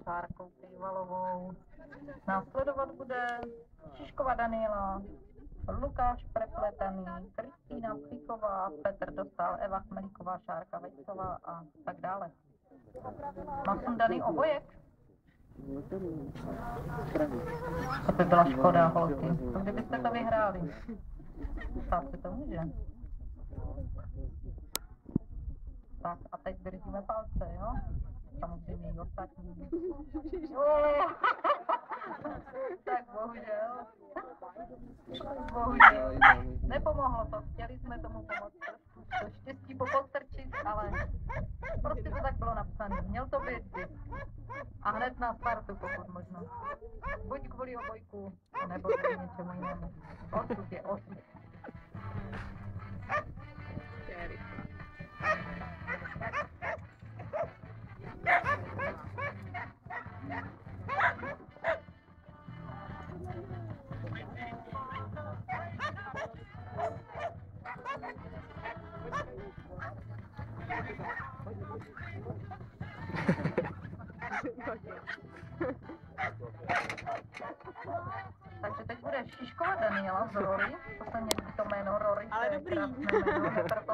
Šárkou Kejvalovou. Následovat bude Šišková Daniela, Lukáš Prepletaný, Kristýna Pflichová, Petr Dostal, Eva Chmelíková, Šárka Vejcová a tak dále. Má jsem daný obojek? To by byla škoda, holky. To kdybyste to vyhráli. Stát se to může. Tak a teď držíme palce, jo? Samozřejmě i ostatní. Tak bohužel. Bohužel. Nepomohlo to, chtěli jsme tomu pomoct. To štěstí popostrčit, ale prostě to tak bylo napsané. Měl to být a hned na startu, pokud možno. Buď kvůli obojku, nebo kvůli něčemu jinému. Osud je osud. Takže teď bude Šišková Daniela z Rory. To se mě líbí to jméno Rory. Ale to je dobrý. krásné jméno, proto